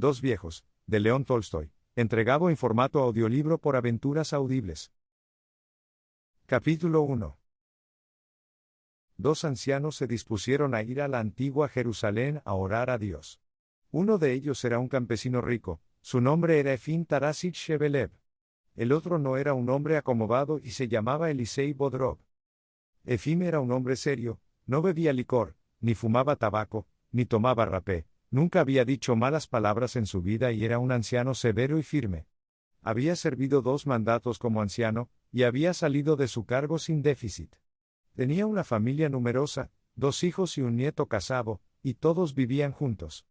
Dos viejos, de León Tolstoy, entregado en formato audiolibro por Aventuras Audibles. Capítulo 1. Dos ancianos se dispusieron a ir a la antigua Jerusalén a orar a Dios. Uno de ellos era un campesino rico, su nombre era Efim Tarasich Shevelev. El otro no era un hombre acomodado y se llamaba Elisei Bodrov. Efim era un hombre serio, no bebía licor, ni fumaba tabaco, ni tomaba rapé, nunca había dicho malas palabras en su vida y era un anciano severo y firme. Había servido 2 mandatos como anciano, y había salido de su cargo sin déficit. Tenía una familia numerosa, 2 hijos y un nieto casado, y todos vivían juntos.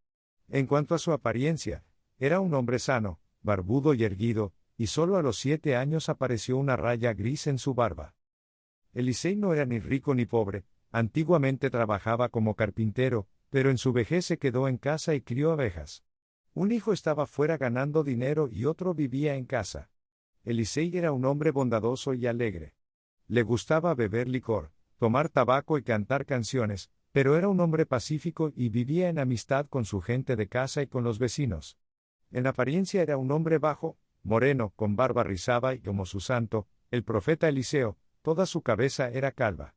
En cuanto a su apariencia, era un hombre sano, barbudo y erguido, y solo a los 7 años apareció una raya gris en su barba. Elisei no era ni rico ni pobre, antiguamente trabajaba como carpintero, pero en su vejez se quedó en casa y crió abejas. Un hijo estaba fuera ganando dinero y otro vivía en casa. Elisei era un hombre bondadoso y alegre. Le gustaba beber licor, tomar tabaco y cantar canciones, pero era un hombre pacífico y vivía en amistad con su gente de casa y con los vecinos. En apariencia era un hombre bajo, moreno, con barba rizada y como su santo, el profeta Eliseo, toda su cabeza era calva.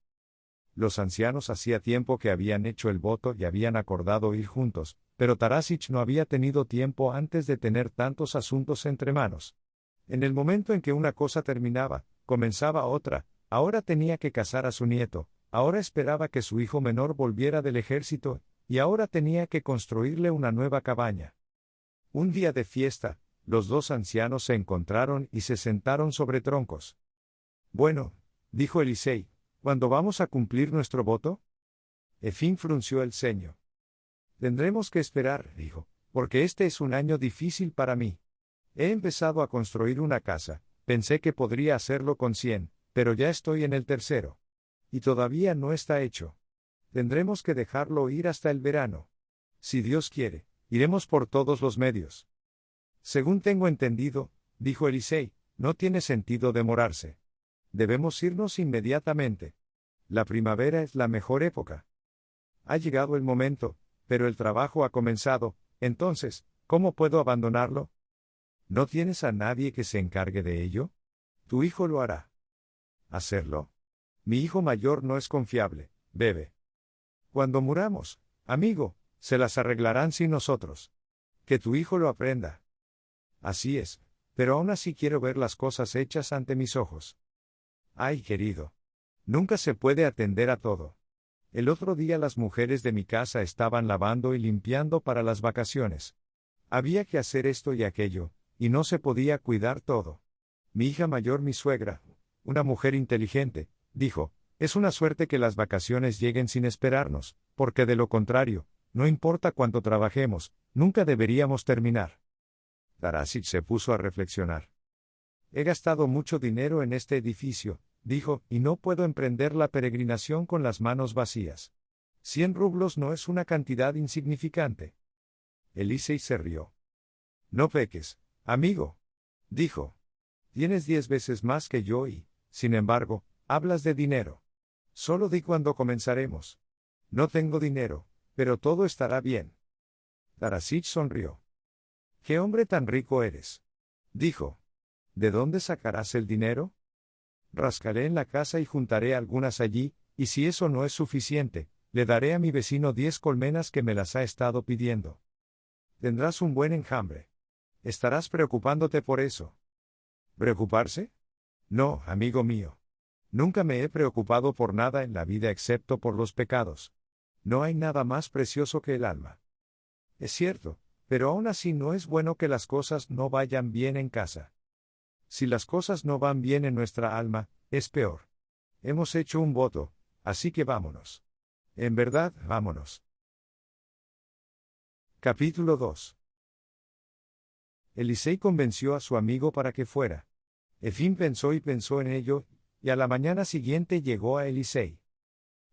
Los ancianos hacía tiempo que habían hecho el voto y habían acordado ir juntos, pero Tarasich no había tenido tiempo antes de tener tantos asuntos entre manos. En el momento en que una cosa terminaba, comenzaba otra. Ahora tenía que casar a su nieto, ahora esperaba que su hijo menor volviera del ejército, y ahora tenía que construirle una nueva cabaña. Un día de fiesta, los 2 ancianos se encontraron y se sentaron sobre troncos. Bueno, dijo Elisei, ¿cuándo vamos a cumplir nuestro voto? Efim frunció el ceño. Tendremos que esperar, dijo, porque este es un año difícil para mí. He empezado a construir una casa, pensé que podría hacerlo con 100, pero ya estoy en el tercero. Y todavía no está hecho. Tendremos que dejarlo ir hasta el verano. Si Dios quiere, iremos por todos los medios. Según tengo entendido, dijo Elisei, no tiene sentido demorarse. Debemos irnos inmediatamente. La primavera es la mejor época. Ha llegado el momento, pero el trabajo ha comenzado, entonces, ¿cómo puedo abandonarlo? ¿No tienes a nadie que se encargue de ello? Tu hijo lo hará. ¿Hacerlo? Mi hijo mayor no es confiable, bebe. Cuando muramos, amigo, se las arreglarán sin nosotros. Que tu hijo lo aprenda. Así es, pero aún así quiero ver las cosas hechas ante mis ojos. Ay, querido. Nunca se puede atender a todo. El otro día las mujeres de mi casa estaban lavando y limpiando para las vacaciones. Había que hacer esto y aquello, y no se podía cuidar todo. Mi hija mayor, mi suegra, una mujer inteligente, dijo, es una suerte que las vacaciones lleguen sin esperarnos, porque de lo contrario, no importa cuánto trabajemos, nunca deberíamos terminar. Tarasich se puso a reflexionar. He gastado mucho dinero en este edificio, dijo, y no puedo emprender la peregrinación con las manos vacías. 100 rublos no es una cantidad insignificante. Elisei se rió. No peques, amigo, dijo. Tienes 10 veces más que yo y, sin embargo, hablas de dinero. Solo di cuándo comenzaremos. No tengo dinero, pero todo estará bien. Tarasich sonrió. ¿Qué hombre tan rico eres? Dijo. ¿De dónde sacarás el dinero? Rascaré en la casa y juntaré algunas allí, y si eso no es suficiente, le daré a mi vecino 10 colmenas que me las ha estado pidiendo. Tendrás un buen enjambre. Estarás preocupándote por eso. ¿Preocuparse? No, amigo mío. Nunca me he preocupado por nada en la vida excepto por los pecados. No hay nada más precioso que el alma. Es cierto, pero aún así no es bueno que las cosas no vayan bien en casa. Si las cosas no van bien en nuestra alma, es peor. Hemos hecho un voto, así que vámonos. En verdad, vámonos. Capítulo 2. Elisei convenció a su amigo para que fuera. Efim pensó y pensó en ello, y a la mañana siguiente llegó a Elisei.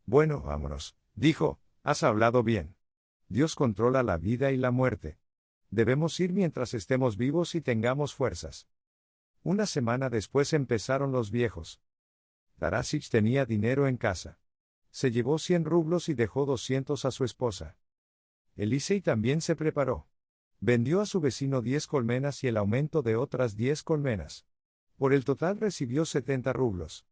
Bueno, vámonos, dijo, has hablado bien. Dios controla la vida y la muerte. Debemos ir mientras estemos vivos y tengamos fuerzas. Una semana después empezaron los viejos. Tarasich tenía dinero en casa. Se llevó 100 rublos y dejó 200 a su esposa. Elisei también se preparó. Vendió a su vecino 10 colmenas y el aumento de otras 10 colmenas. Por el total recibió 70 rublos.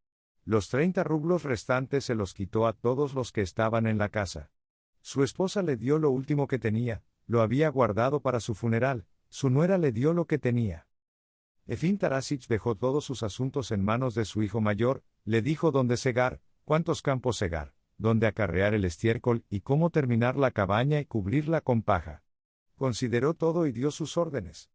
Los 30 rublos restantes se los quitó a todos los que estaban en la casa. Su esposa le dio lo último que tenía, lo había guardado para su funeral, su nuera le dio lo que tenía. Efín Tarásich dejó todos sus asuntos en manos de su hijo mayor, le dijo dónde segar, cuántos campos segar, dónde acarrear el estiércol y cómo terminar la cabaña y cubrirla con paja. Consideró todo y dio sus órdenes.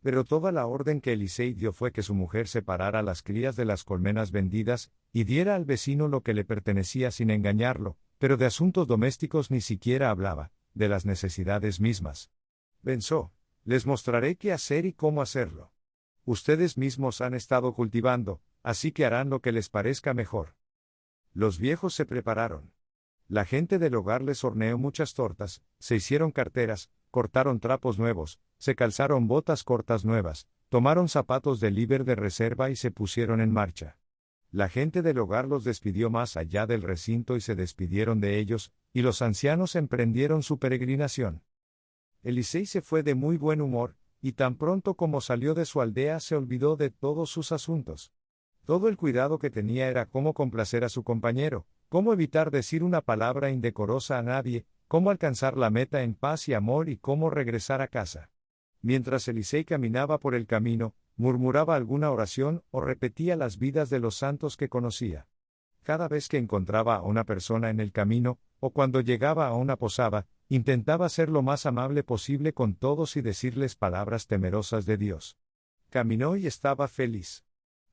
Pero toda la orden que Elisei dio fue que su mujer separara las crías de las colmenas vendidas, y diera al vecino lo que le pertenecía sin engañarlo, pero de asuntos domésticos ni siquiera hablaba, de las necesidades mismas. Pensó, les mostraré qué hacer y cómo hacerlo. Ustedes mismos han estado cultivando, así que harán lo que les parezca mejor. Los viejos se prepararon. La gente del hogar les horneó muchas tortas, se hicieron carteras, cortaron trapos nuevos, se calzaron botas cortas nuevas, tomaron zapatos de líber de reserva y se pusieron en marcha. La gente del hogar los despidió más allá del recinto y se despidieron de ellos, y los ancianos emprendieron su peregrinación. Elisei se fue de muy buen humor, y tan pronto como salió de su aldea se olvidó de todos sus asuntos. Todo el cuidado que tenía era cómo complacer a su compañero, cómo evitar decir una palabra indecorosa a nadie, cómo alcanzar la meta en paz y amor y cómo regresar a casa. Mientras Elisei caminaba por el camino, murmuraba alguna oración o repetía las vidas de los santos que conocía. Cada vez que encontraba a una persona en el camino, o cuando llegaba a una posada, intentaba ser lo más amable posible con todos y decirles palabras temerosas de Dios. Caminó y estaba feliz.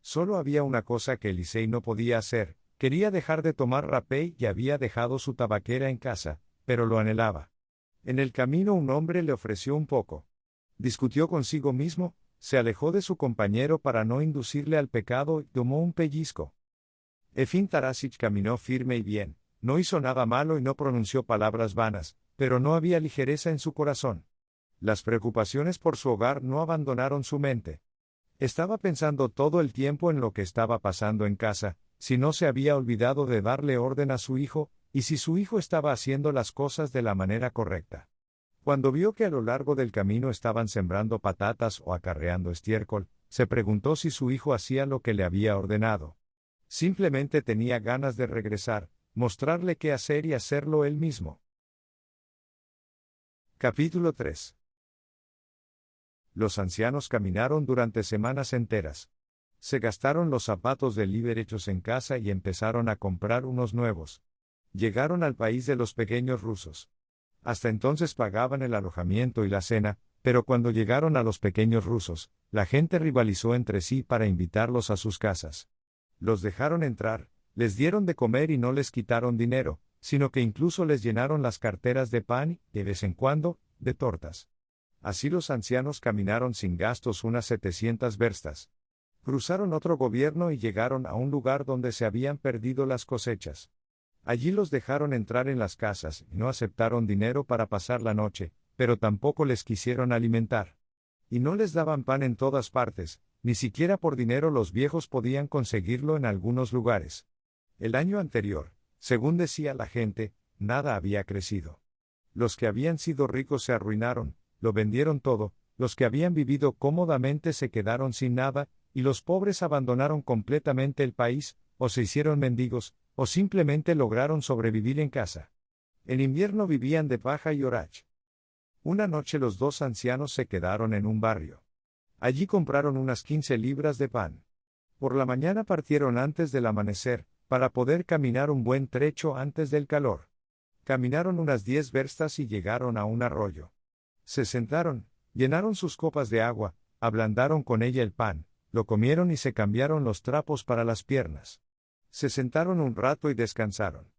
Solo había una cosa que Elisei no podía hacer, quería dejar de tomar rapé y había dejado su tabaquera en casa, pero lo anhelaba. En el camino un hombre le ofreció un poco. Discutió consigo mismo, se alejó de su compañero para no inducirle al pecado y tomó un pellizco. Efín Tarásich caminó firme y bien, no hizo nada malo y no pronunció palabras vanas, pero no había ligereza en su corazón. Las preocupaciones por su hogar no abandonaron su mente. Estaba pensando todo el tiempo en lo que estaba pasando en casa, si no se había olvidado de darle orden a su hijo, y si su hijo estaba haciendo las cosas de la manera correcta. Cuando vio que a lo largo del camino estaban sembrando patatas o acarreando estiércol, se preguntó si su hijo hacía lo que le había ordenado. Simplemente tenía ganas de regresar, mostrarle qué hacer y hacerlo él mismo. Capítulo 3. Los ancianos caminaron durante semanas enteras. Se gastaron los zapatos de líber hechos en casa y empezaron a comprar unos nuevos. Llegaron al país de los pequeños rusos. Hasta entonces pagaban el alojamiento y la cena, pero cuando llegaron a los pequeños rusos, la gente rivalizó entre sí para invitarlos a sus casas. Los dejaron entrar, les dieron de comer y no les quitaron dinero, sino que incluso les llenaron las carteras de pan y, de vez en cuando, de tortas. Así los ancianos caminaron sin gastos unas 700 verstas. Cruzaron otro gobierno y llegaron a un lugar donde se habían perdido las cosechas. Allí los dejaron entrar en las casas y no aceptaron dinero para pasar la noche, pero tampoco les quisieron alimentar. Y no les daban pan en todas partes, ni siquiera por dinero los viejos podían conseguirlo en algunos lugares. El año anterior, según decía la gente, nada había crecido. Los que habían sido ricos se arruinaron, lo vendieron todo, los que habían vivido cómodamente se quedaron sin nada, y los pobres abandonaron completamente el país, o se hicieron mendigos, o simplemente lograron sobrevivir en casa. En invierno vivían de paja y orach. Una noche los dos ancianos se quedaron en un barrio. Allí compraron unas 15 libras de pan. Por la mañana partieron antes del amanecer, para poder caminar un buen trecho antes del calor. Caminaron unas 10 verstas y llegaron a un arroyo. Se sentaron, llenaron sus copas de agua, ablandaron con ella el pan, lo comieron y se cambiaron los trapos para las piernas. Se sentaron un rato y descansaron.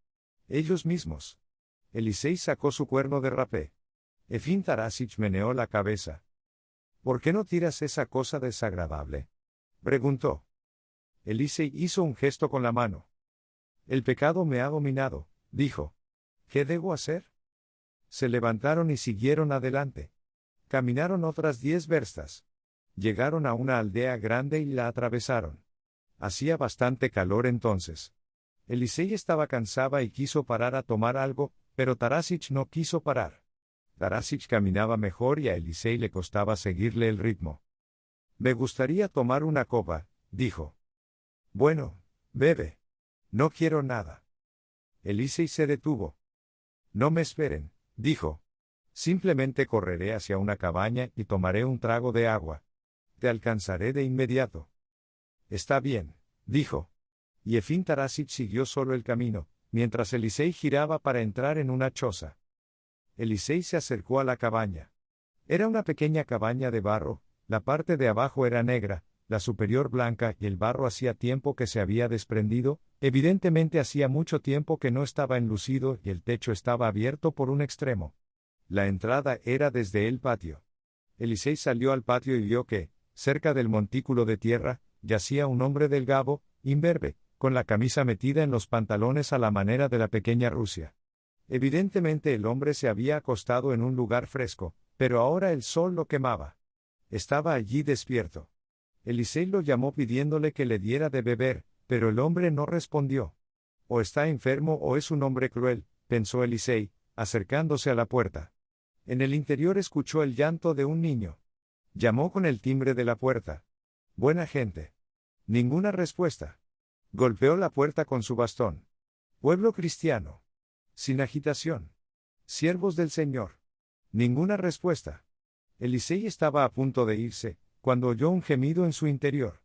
Ellos mismos. Elisei sacó su cuerno de rapé. Efín Tarásich meneó la cabeza. ¿Por qué no tiras esa cosa desagradable?, preguntó. Elisei hizo un gesto con la mano. El pecado me ha dominado, dijo. ¿Qué debo hacer? Se levantaron y siguieron adelante. Caminaron otras 10 verstas. Llegaron a una aldea grande y la atravesaron. Hacía bastante calor entonces. Elisei estaba cansada y quiso parar a tomar algo, pero Tarásich no quiso parar. Tarasich caminaba mejor y a Elisei le costaba seguirle el ritmo. Me gustaría tomar una copa, dijo. Bueno, bebe. No quiero nada. Elisei se detuvo. No me esperen, dijo. Simplemente correré hacia una cabaña y tomaré un trago de agua. Te alcanzaré de inmediato. Está bien, dijo. Y Efín Tarasich siguió solo el camino, mientras Elisei giraba para entrar en una choza. Elisei se acercó a la cabaña. Era una pequeña cabaña de barro, la parte de abajo era negra, la superior blanca y el barro hacía tiempo que se había desprendido, evidentemente hacía mucho tiempo que no estaba enlucido y el techo estaba abierto por un extremo. La entrada era desde el patio. Elisei salió al patio y vio que, cerca del montículo de tierra, yacía un hombre delgado, imberbe, con la camisa metida en los pantalones a la manera de la pequeña Rusia. Evidentemente el hombre se había acostado en un lugar fresco, pero ahora el sol lo quemaba. Estaba allí despierto. Elisei lo llamó pidiéndole que le diera de beber, pero el hombre no respondió. O está enfermo o es un hombre cruel, pensó Elisei, acercándose a la puerta. En el interior escuchó el llanto de un niño. Llamó con el timbre de la puerta. Buena gente. Ninguna respuesta. Golpeó la puerta con su bastón. Pueblo cristiano. Sin agitación. Siervos del Señor. Ninguna respuesta. Elisei estaba a punto de irse, cuando oyó un gemido en su interior.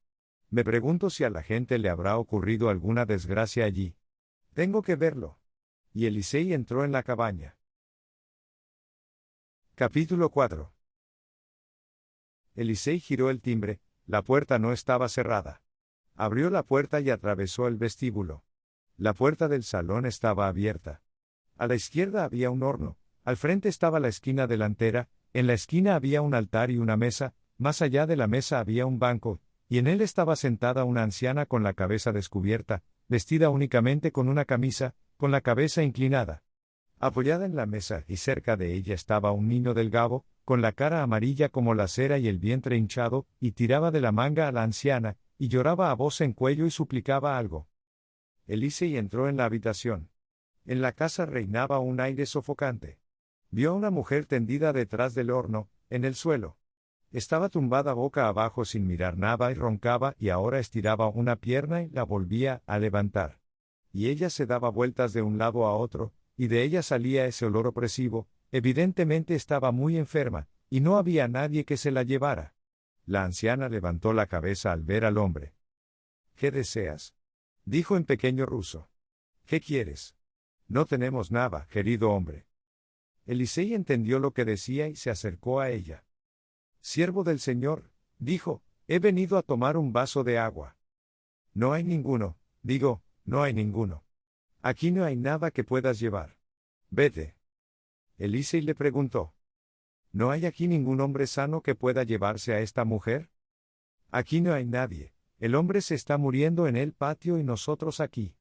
Me pregunto si a la gente le habrá ocurrido alguna desgracia allí. Tengo que verlo. Y Elisei entró en la cabaña. Capítulo 4. Elisei giró el timbre, la puerta no estaba cerrada. Abrió la puerta y atravesó el vestíbulo. La puerta del salón estaba abierta. A la izquierda había un horno, al frente estaba la esquina delantera, en la esquina había un altar y una mesa, más allá de la mesa había un banco, y en él estaba sentada una anciana con la cabeza descubierta, vestida únicamente con una camisa, con la cabeza inclinada. Apoyada en la mesa y cerca de ella estaba un niño delgado, con la cara amarilla como la cera y el vientre hinchado, y tiraba de la manga a la anciana, y lloraba a voz en cuello y suplicaba algo. Elisei entró en la habitación. En la casa reinaba un aire sofocante. Vio a una mujer tendida detrás del horno, en el suelo. Estaba tumbada boca abajo sin mirar nada y roncaba y ahora estiraba una pierna y la volvía a levantar. Y ella se daba vueltas de un lado a otro, y de ella salía ese olor opresivo, evidentemente estaba muy enferma, y no había nadie que se la llevara. La anciana levantó la cabeza al ver al hombre. ¿Qué deseas? Dijo en pequeño ruso. ¿Qué quieres? No tenemos nada, querido hombre. Elisei entendió lo que decía y se acercó a ella. Siervo del Señor, dijo, he venido a tomar un vaso de agua. No hay ninguno, no hay ninguno. Aquí no hay nada que puedas llevar. Vete. Elisei le preguntó. ¿No hay aquí ningún hombre sano que pueda llevarse a esta mujer? Aquí no hay nadie, el hombre se está muriendo en el patio y nosotros aquí.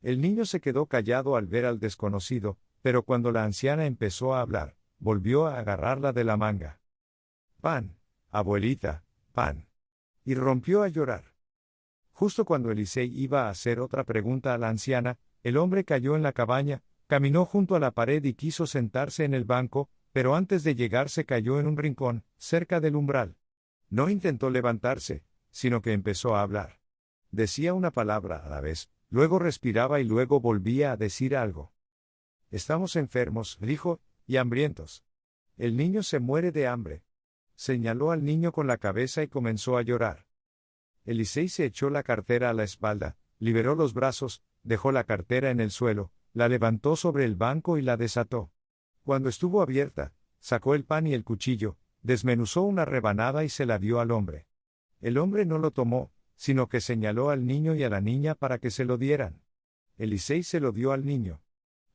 El niño se quedó callado al ver al desconocido, pero cuando la anciana empezó a hablar, volvió a agarrarla de la manga. Pan, abuelita, pan. Y rompió a llorar. Justo cuando Elisei iba a hacer otra pregunta a la anciana, el hombre cayó en la cabaña, caminó junto a la pared y quiso sentarse en el banco, pero antes de llegar se cayó en un rincón, cerca del umbral. No intentó levantarse, sino que empezó a hablar. Decía una palabra a la vez, luego respiraba y luego volvía a decir algo. Estamos enfermos, dijo, y hambrientos. El niño se muere de hambre. Señaló al niño con la cabeza y comenzó a llorar. Elisei se echó la cartera a la espalda, liberó los brazos, dejó la cartera en el suelo, la levantó sobre el banco y la desató. Cuando estuvo abierta, sacó el pan y el cuchillo, desmenuzó una rebanada y se la dio al hombre. El hombre no lo tomó, sino que señaló al niño y a la niña para que se lo dieran. Elisei se lo dio al niño.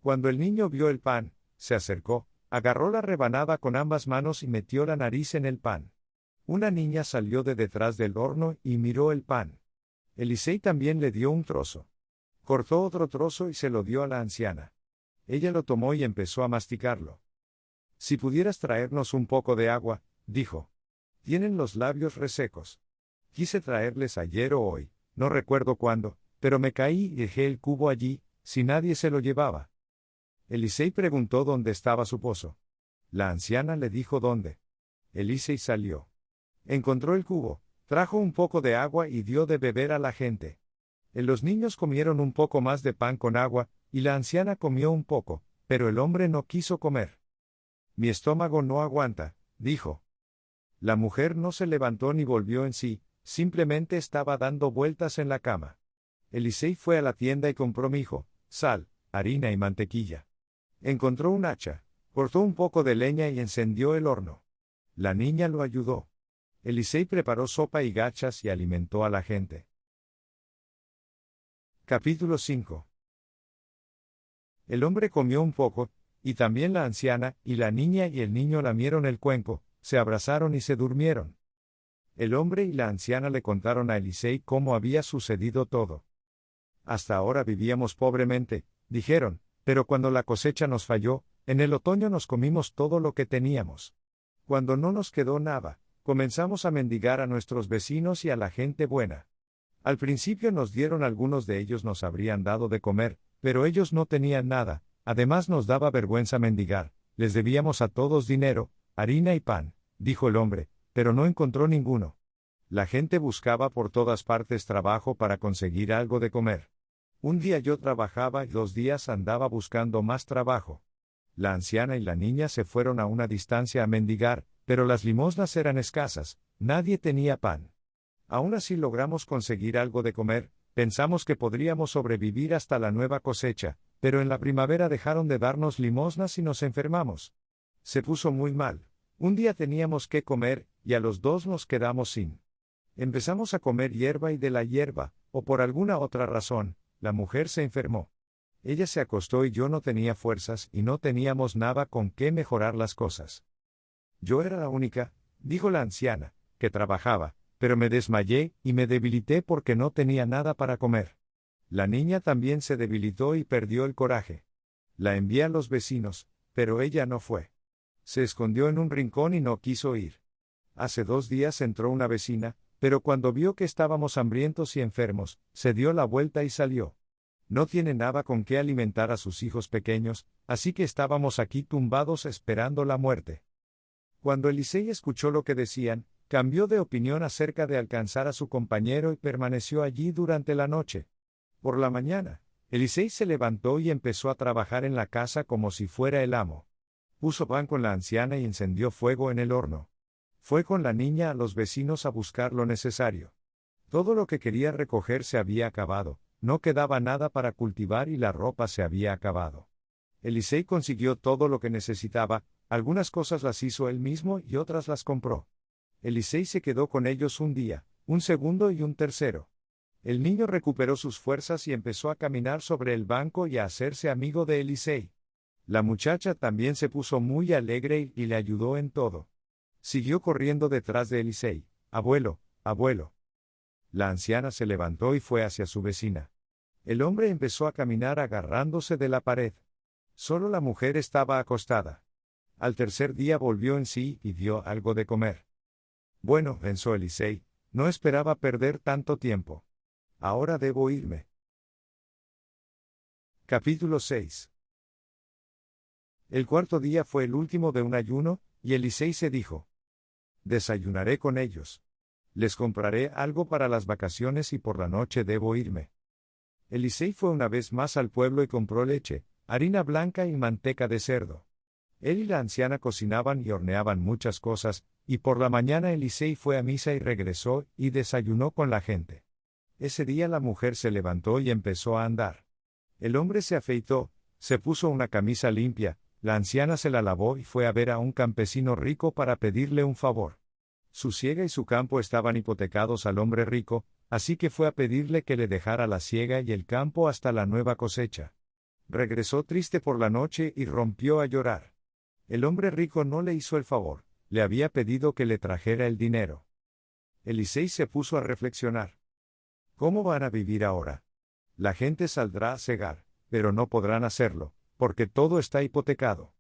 Cuando el niño vio el pan, se acercó, agarró la rebanada con ambas manos y metió la nariz en el pan. Una niña salió de detrás del horno y miró el pan. Elisei también le dio un trozo. Cortó otro trozo y se lo dio a la anciana. Ella lo tomó y empezó a masticarlo. Si pudieras traernos un poco de agua, dijo. Tienen los labios resecos. Quise traerles ayer o hoy, no recuerdo cuándo, pero me caí y dejé el cubo allí, si nadie se lo llevaba. Elisei preguntó dónde estaba su pozo. La anciana le dijo dónde. Elisei salió. Encontró el cubo, trajo un poco de agua y dio de beber a la gente. Los niños comieron un poco más de pan con agua, y la anciana comió un poco, pero el hombre no quiso comer. Mi estómago no aguanta, dijo. La mujer no se levantó ni volvió en sí, simplemente estaba dando vueltas en la cama. Elisei fue a la tienda y compró mijo, sal, harina y mantequilla. Encontró un hacha, cortó un poco de leña y encendió el horno. La niña lo ayudó. Elisei preparó sopa y gachas y alimentó a la gente. Capítulo 5. El hombre comió un poco, y también la anciana, y la niña y el niño lamieron el cuenco, se abrazaron y se durmieron. El hombre y la anciana le contaron a Elisei cómo había sucedido todo. Hasta ahora vivíamos pobremente, dijeron, pero cuando la cosecha nos falló, en el otoño nos comimos todo lo que teníamos. Cuando no nos quedó nada, comenzamos a mendigar a nuestros vecinos y a la gente buena. Al principio nos dieron, algunos de ellos nos habrían dado de comer, pero ellos no tenían nada, además nos daba vergüenza mendigar, les debíamos a todos dinero, harina y pan, dijo el hombre, pero no encontró ninguno. La gente buscaba por todas partes trabajo para conseguir algo de comer. Un día yo trabajaba y 2 días andaba buscando más trabajo. La anciana y la niña se fueron a una distancia a mendigar, pero las limosnas eran escasas, nadie tenía pan. Aún así logramos conseguir algo de comer, pensamos que podríamos sobrevivir hasta la nueva cosecha, pero en la primavera dejaron de darnos limosnas y nos enfermamos. Se puso muy mal. Un día teníamos que comer, y a los 2 nos quedamos sin. Empezamos a comer hierba y de la hierba, o por alguna otra razón, la mujer se enfermó. Ella se acostó y yo no tenía fuerzas y no teníamos nada con qué mejorar las cosas. Yo era la única, dijo la anciana, que trabajaba, pero me desmayé y me debilité porque no tenía nada para comer. La niña también se debilitó y perdió el coraje. La envié a los vecinos, pero ella no fue. Se escondió en un rincón y no quiso ir. Hace 2 días entró una vecina, pero cuando vio que estábamos hambrientos y enfermos, se dio la vuelta y salió. No tiene nada con qué alimentar a sus hijos pequeños, así que estábamos aquí tumbados esperando la muerte. Cuando Elisei escuchó lo que decían, cambió de opinión acerca de alcanzar a su compañero y permaneció allí durante la noche. Por la mañana, Elisei se levantó y empezó a trabajar en la casa como si fuera el amo. Puso pan con la anciana y encendió fuego en el horno. Fue con la niña a los vecinos a buscar lo necesario. Todo lo que quería recoger se había acabado, no quedaba nada para cultivar y la ropa se había acabado. Elisei consiguió todo lo que necesitaba, algunas cosas las hizo él mismo y otras las compró. Elisei se quedó con ellos un día, un segundo y un tercero. El niño recuperó sus fuerzas y empezó a caminar sobre el banco y a hacerse amigo de Elisei. La muchacha también se puso muy alegre y le ayudó en todo. Siguió corriendo detrás de Elisei. Abuelo, abuelo. La anciana se levantó y fue hacia su vecina. El hombre empezó a caminar agarrándose de la pared. Solo la mujer estaba acostada. Al tercer día volvió en sí y dio algo de comer. Bueno, pensó Elisei, no esperaba perder tanto tiempo. Ahora debo irme. Capítulo 6. El cuarto día fue el último de un ayuno, y Elisei se dijo: desayunaré con ellos. Les compraré algo para las vacaciones y por la noche debo irme. Elisei fue una vez más al pueblo y compró leche, harina blanca y manteca de cerdo. Él y la anciana cocinaban y horneaban muchas cosas, y por la mañana Elisei fue a misa y regresó y desayunó con la gente. Ese día la mujer se levantó y empezó a andar. El hombre se afeitó, se puso una camisa limpia, la anciana se la lavó y fue a ver a un campesino rico para pedirle un favor. Su siega y su campo estaban hipotecados al hombre rico, así que fue a pedirle que le dejara la siega y el campo hasta la nueva cosecha. Regresó triste por la noche y rompió a llorar. El hombre rico no le hizo el favor, le había pedido que le trajera el dinero. Elisei se puso a reflexionar. ¿Cómo van a vivir ahora? La gente saldrá a segar, pero no podrán hacerlo, porque todo está hipotecado.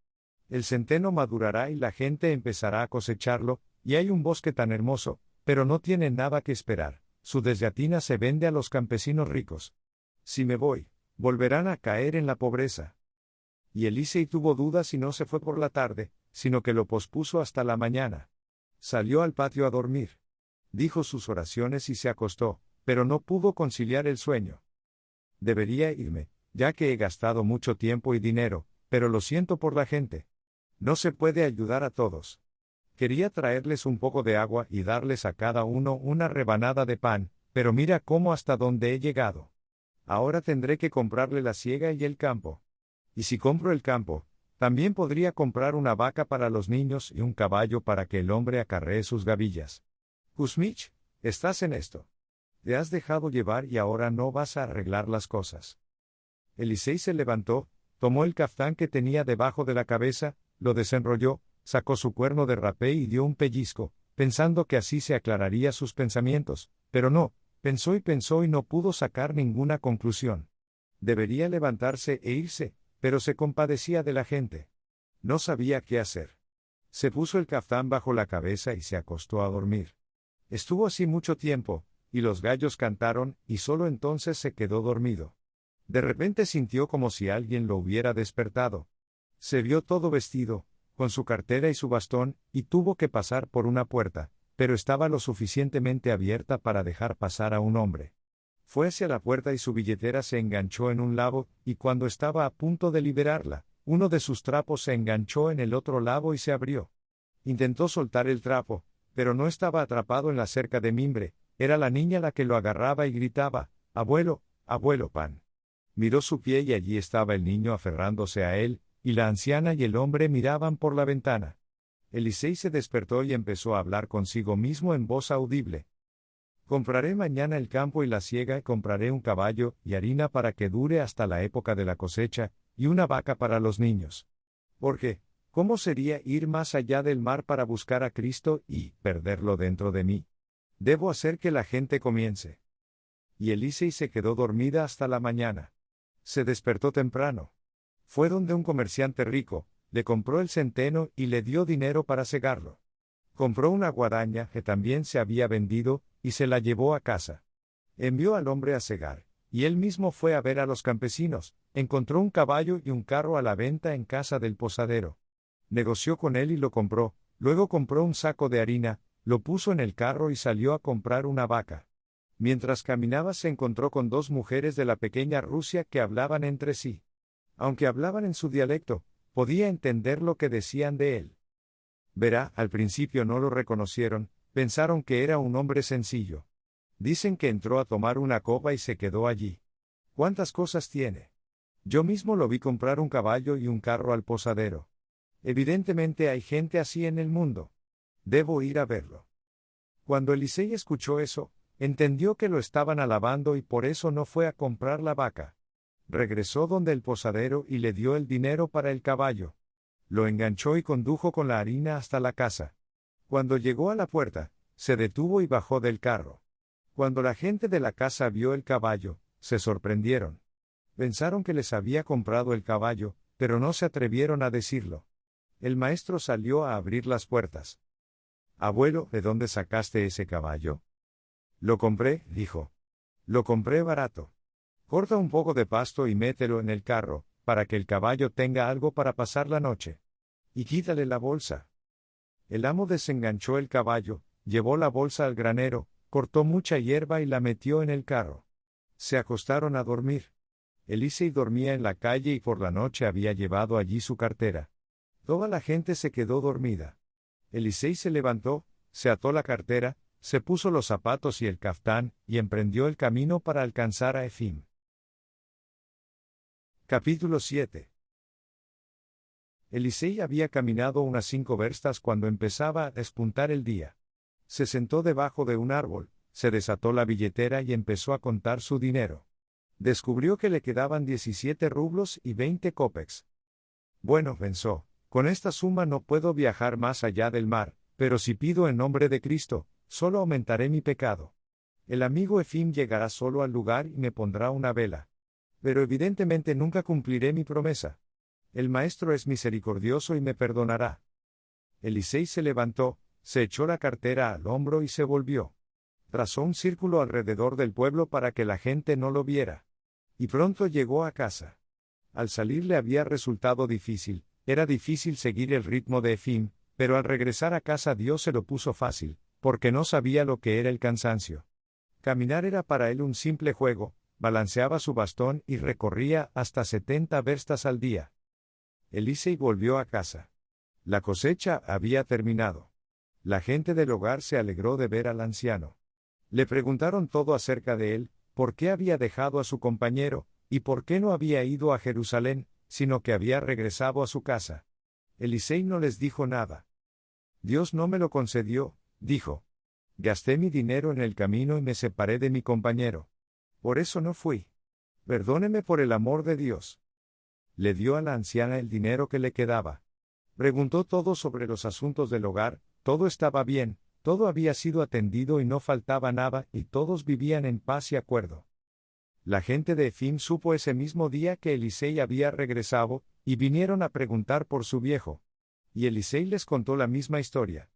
El centeno madurará y la gente empezará a cosecharlo, y hay un bosque tan hermoso, pero no tiene nada que esperar, su desyatina se vende a los campesinos ricos. Si me voy, volverán a caer en la pobreza. Y Elisei tuvo dudas y no se fue por la tarde, sino que lo pospuso hasta la mañana. Salió al patio a dormir. Dijo sus oraciones y se acostó, pero no pudo conciliar el sueño. Debería irme, ya que he gastado mucho tiempo y dinero, pero lo siento por la gente. No se puede ayudar a todos. Quería traerles un poco de agua y darles a cada uno una rebanada de pan, pero mira cómo hasta dónde he llegado. Ahora tendré que comprarle la siega y el campo. Y si compro el campo, también podría comprar una vaca para los niños y un caballo para que el hombre acarree sus gavillas. Kuzmich, estás en esto. Te has dejado llevar y ahora no vas a arreglar las cosas. Elisei se levantó, tomó el caftán que tenía debajo de la cabeza, lo desenrolló, sacó su cuerno de rapé y dio un pellizco, pensando que así se aclararía sus pensamientos, pero no, pensó y no pudo sacar ninguna conclusión. Debería levantarse e irse, pero se compadecía de la gente. No sabía qué hacer. Se puso el caftán bajo la cabeza y se acostó a dormir. Estuvo así mucho tiempo, y los gallos cantaron, y solo entonces se quedó dormido. De repente sintió como si alguien lo hubiera despertado. Se vio todo vestido, con su cartera y su bastón, y tuvo que pasar por una puerta, pero estaba lo suficientemente abierta para dejar pasar a un hombre. Fue hacia la puerta y su billetera se enganchó en un lado, y cuando estaba a punto de liberarla, uno de sus trapos se enganchó en el otro lado y se abrió. Intentó soltar el trapo, pero no estaba atrapado en la cerca de mimbre, era la niña la que lo agarraba y gritaba, «Abuelo, abuelo Pan». Miró su pie y allí estaba el niño aferrándose a él, y la anciana y el hombre miraban por la ventana. Elisei se despertó y empezó a hablar consigo mismo en voz audible. Compraré mañana el campo y la siega y compraré un caballo y harina para que dure hasta la época de la cosecha, y una vaca para los niños. Porque, ¿cómo sería ir más allá del mar para buscar a Cristo y perderlo dentro de mí? Debo hacer que la gente comience. Y Elisei se quedó dormida hasta la mañana. Se despertó temprano. Fue donde un comerciante rico, le compró el centeno y le dio dinero para segarlo. Compró una guadaña que también se había vendido, y se la llevó a casa. Envió al hombre a segar, y él mismo fue a ver a los campesinos, encontró un caballo y un carro a la venta en casa del posadero. Negoció con él y lo compró, luego compró un saco de harina, lo puso en el carro y salió a comprar una vaca. Mientras caminaba se encontró con dos mujeres de la pequeña Rusia que hablaban entre sí. Aunque hablaban en su dialecto, podía entender lo que decían de él. Verá, al principio no lo reconocieron, pensaron que era un hombre sencillo. Dicen que entró a tomar una copa y se quedó allí. ¿Cuántas cosas tiene? Yo mismo lo vi comprar un caballo y un carro al posadero. Evidentemente hay gente así en el mundo. Debo ir a verlo. Cuando Elisei escuchó eso, entendió que lo estaban alabando y por eso no fue a comprar la vaca. Regresó donde el posadero y le dio el dinero para el caballo. Lo enganchó y condujo con la harina hasta la casa. Cuando llegó a la puerta, se detuvo y bajó del carro. Cuando la gente de la casa vio el caballo, se sorprendieron. Pensaron que les había comprado el caballo, pero no se atrevieron a decirlo. El maestro salió a abrir las puertas. «Abuelo, ¿de dónde sacaste ese caballo?» «Lo compré», dijo. «Lo compré barato. Corta un poco de pasto y mételo en el carro, para que el caballo tenga algo para pasar la noche. Y quítale la bolsa». El amo desenganchó el caballo, llevó la bolsa al granero, cortó mucha hierba y la metió en el carro. Se acostaron a dormir. Elisei dormía en la calle y por la noche había llevado allí su cartera. Toda la gente se quedó dormida. Elisei se levantó, se ató la cartera, se puso los zapatos y el caftán, y emprendió el camino para alcanzar a Efim. Capítulo 7. Elisei había caminado unas 5 verstas cuando empezaba a despuntar el día. Se sentó debajo de un árbol, se desató la billetera y empezó a contar su dinero. Descubrió que le quedaban 17 rublos y 20 cópex. Bueno, pensó, con esta suma no puedo viajar más allá del mar, pero si pido en nombre de Cristo, solo aumentaré mi pecado. El amigo Efim llegará solo al lugar y me pondrá una vela. Pero evidentemente nunca cumpliré mi promesa. El maestro es misericordioso y me perdonará. Elisei se levantó, se echó la cartera al hombro y se volvió. Trazó un círculo alrededor del pueblo para que la gente no lo viera. Y pronto llegó a casa. Al salir le había resultado difícil, Era difícil seguir el ritmo de Efim, pero al regresar a casa Dios se lo puso fácil, porque no sabía lo que era el cansancio. Caminar era para él un simple juego, balanceaba su bastón y recorría hasta 70 verstas al día. Elisei volvió a casa. La cosecha había terminado. La gente del hogar se alegró de ver al anciano. Le preguntaron todo acerca de él, por qué había dejado a su compañero, y por qué no había ido a Jerusalén, sino que había regresado a su casa. Elisei no les dijo nada. Dios no me lo concedió, dijo. Gasté mi dinero en el camino y me separé de mi compañero. Por eso no fui. Perdóneme por el amor de Dios. Le dio a la anciana el dinero que le quedaba. Preguntó todo sobre los asuntos del hogar, todo estaba bien, todo había sido atendido y no faltaba nada, y todos vivían en paz y acuerdo. La gente de Efim supo ese mismo día que Elisei había regresado, y vinieron a preguntar por su viejo. Y Elisei les contó la misma historia.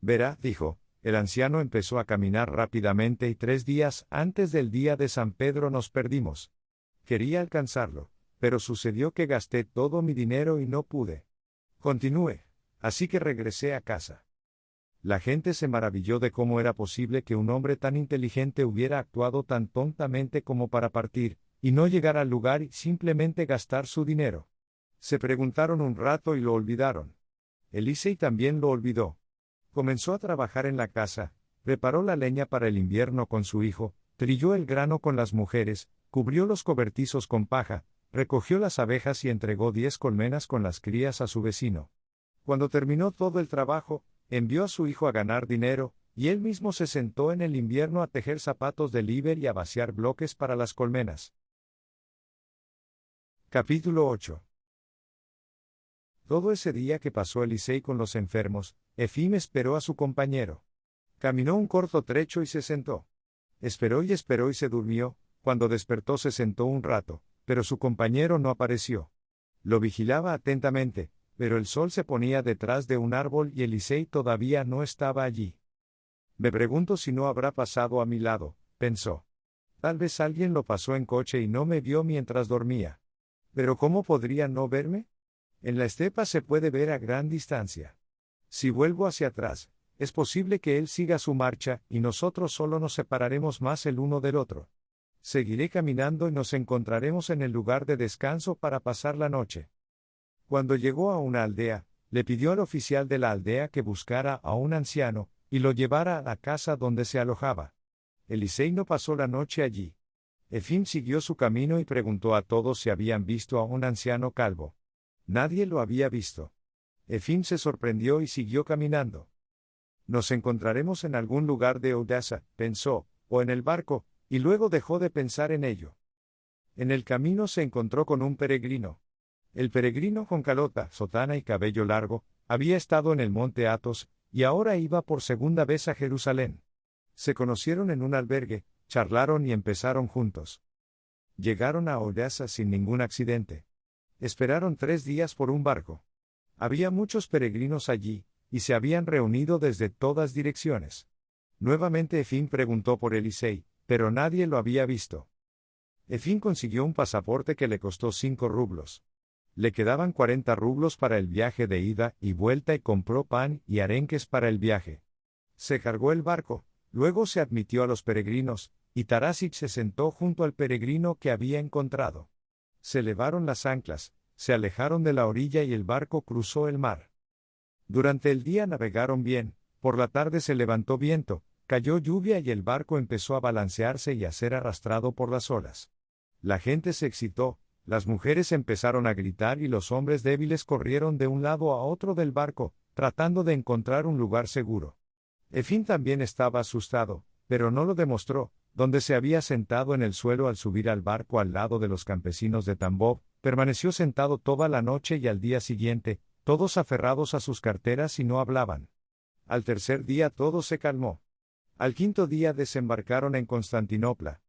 Verá, dijo, el anciano empezó a caminar rápidamente y 3 días antes del día de San Pedro nos perdimos. Quería alcanzarlo, pero sucedió que gasté todo mi dinero y no pude. Continúe, así que regresé a casa. La gente se maravilló de cómo era posible que un hombre tan inteligente hubiera actuado tan tontamente como para partir, y no llegar al lugar y simplemente gastar su dinero. Se preguntaron un rato y lo olvidaron. Elisei también lo olvidó. Comenzó a trabajar en la casa, preparó la leña para el invierno con su hijo, trilló el grano con las mujeres, cubrió los cobertizos con paja, recogió las abejas y entregó 10 colmenas con las crías a su vecino. Cuando terminó todo el trabajo, envió a su hijo a ganar dinero, y él mismo se sentó en el invierno a tejer zapatos de liber y a vaciar bloques para las colmenas. Capítulo 8. Todo ese día que pasó Elisei con los enfermos, Efim esperó a su compañero. Caminó un corto trecho y se sentó. Esperó y se durmió, cuando despertó se sentó un rato, pero su compañero no apareció. Lo vigilaba atentamente, pero el sol se ponía detrás de un árbol y Elisei todavía no estaba allí. Me pregunto si no habrá pasado a mi lado, pensó. Tal vez alguien lo pasó en coche y no me vio mientras dormía. Pero ¿cómo podría no verme? En la estepa se puede ver a gran distancia. Si vuelvo hacia atrás, es posible que él siga su marcha y nosotros solo nos separaremos más el uno del otro. Seguiré caminando y nos encontraremos en el lugar de descanso para pasar la noche. Cuando llegó a una aldea, le pidió al oficial de la aldea que buscara a un anciano, y lo llevara a la casa donde se alojaba. Elisei no pasó la noche allí. Efim siguió su camino y preguntó a todos si habían visto a un anciano calvo. Nadie lo había visto. Efim se sorprendió y siguió caminando. Nos encontraremos en algún lugar de Odessa, pensó, o en el barco, y luego dejó de pensar en ello. En el camino se encontró con un peregrino. El peregrino con calota, sotana y cabello largo, había estado en el monte Athos, y ahora iba por segunda vez a Jerusalén. Se conocieron en un albergue, charlaron y empezaron juntos. Llegaron a Odessa sin ningún accidente. Esperaron 3 días por un barco. Había muchos peregrinos allí, y se habían reunido desde todas direcciones. Nuevamente Efim preguntó por Elisei, pero nadie lo había visto. Efim consiguió un pasaporte que le costó 5 rublos. Le quedaban 40 rublos para el viaje de ida y vuelta y compró pan y arenques para el viaje. Se cargó el barco, luego se admitió a los peregrinos, y Tarasich se sentó junto al peregrino que había encontrado. Se levaron las anclas, se alejaron de la orilla y el barco cruzó el mar. Durante el día navegaron bien, por la tarde se levantó viento, cayó lluvia y el barco empezó a balancearse y a ser arrastrado por las olas. La gente se excitó, las mujeres empezaron a gritar y los hombres débiles corrieron de un lado a otro del barco, tratando de encontrar un lugar seguro. Efim también estaba asustado, pero no lo demostró, donde se había sentado en el suelo al subir al barco al lado de los campesinos de Tambov, permaneció sentado toda la noche y al día siguiente, todos aferrados a sus carteras y no hablaban. Al tercer día todo se calmó. Al quinto día desembarcaron en Constantinopla.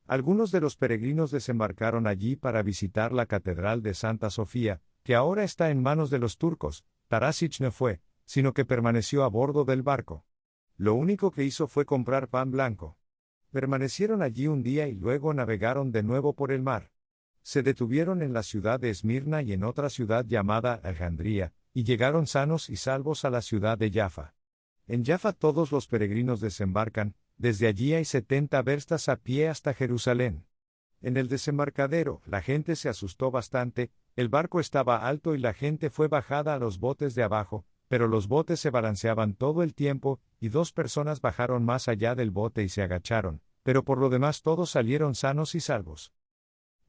Algunos de los peregrinos desembarcaron allí para visitar la Catedral de Santa Sofía, que ahora está en manos de los turcos. Tarasich no fue, sino que permaneció a bordo del barco. Lo único que hizo fue comprar pan blanco. Permanecieron allí un día y luego navegaron de nuevo por el mar. Se detuvieron en la ciudad de Esmirna y en otra ciudad llamada Alejandría, y llegaron sanos y salvos a la ciudad de Jaffa. En Jaffa todos los peregrinos desembarcan, desde allí hay 70 verstas a pie hasta Jerusalén. En el desembarcadero, la gente se asustó bastante, el barco estaba alto y la gente fue bajada a los botes de abajo, pero los botes se balanceaban todo el tiempo, y 2 personas bajaron más allá del bote y se agacharon, pero por lo demás todos salieron sanos y salvos.